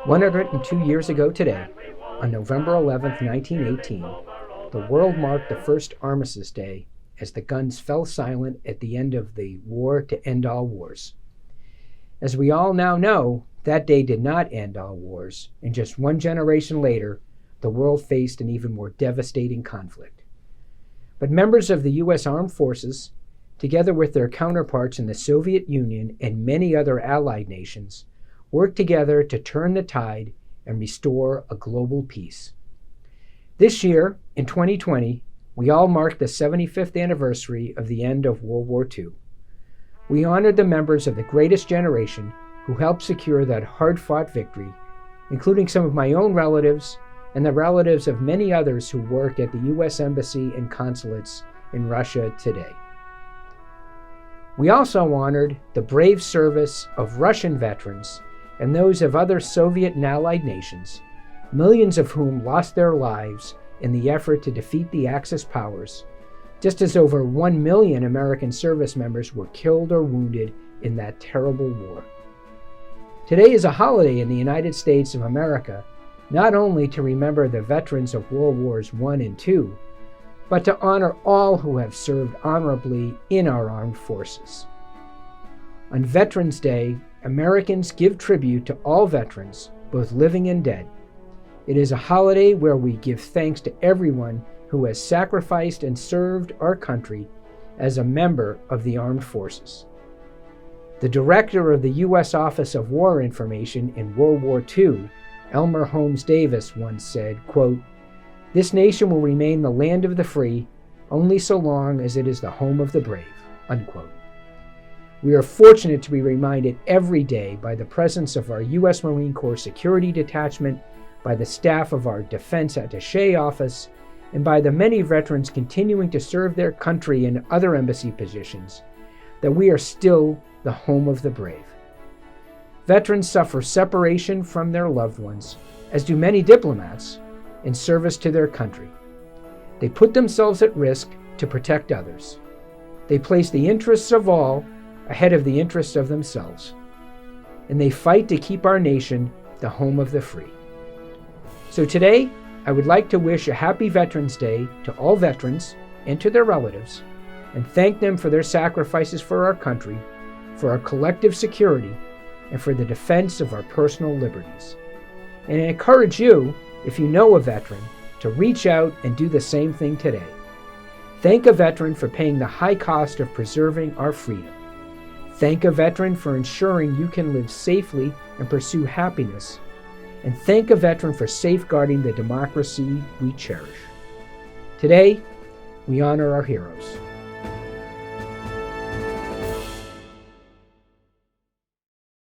102 years ago today, on November 11th, 1918, the world marked the first Armistice Day as the guns fell silent at the end of the war to end all wars. As we all now know, that day did not end all wars, and just one generation later, the world faced an even more devastating conflict. But members of the U.S. Armed Forces, together with their counterparts in the Soviet Union and many other allied nations, worked together to turn the tide and restore a global peace. This year, in 2020, we all marked the 75th anniversary of the end of World War II. We honored the members of the greatest generation who helped secure that hard-fought victory, including some of my own relatives and the relatives of many others who work at the U.S. Embassy and consulates in Russia today. We also honored the brave service of Russian veterans and those of other Soviet and Allied nations, millions of whom lost their lives in the effort to defeat the Axis powers, just as over 1 million American service members were killed or wounded in that terrible war. Today is a holiday in the United States of America, not only to remember the veterans of World Wars I and II, but to honor all who have served honorably in our armed forces. On Veterans Day, Americans give tribute to all veterans, both living and dead. It is a holiday where we give thanks to everyone who has sacrificed and served our country as a member of the armed forces. The director of the U.S. Office of War Information in World War II, Elmer Holmes Davis, once said, quote, "This nation will remain the land of the free only so long as it is the home of the brave," unquote. We are fortunate to be reminded every day by the presence of our U.S. Marine Corps Security Detachment, by the staff of our Defense Attaché Office, and by the many veterans continuing to serve their country in other embassy positions, that we are still the home of the brave. Veterans suffer separation from their loved ones, as do many diplomats, in service to their country. They put themselves at risk to protect others. They place the interests of all ahead of the interests of themselves. And they fight to keep our nation the home of the free. So today, I would like to wish a happy Veterans Day to all veterans and to their relatives, and thank them for their sacrifices for our country, for our collective security, and for the defense of our personal liberties. And I encourage you, if you know a veteran, to reach out and do the same thing today. Thank a veteran for paying the high cost of preserving our freedom. Thank a veteran for ensuring you can live safely and pursue happiness. And thank a veteran for safeguarding the democracy we cherish. Today, we honor our heroes.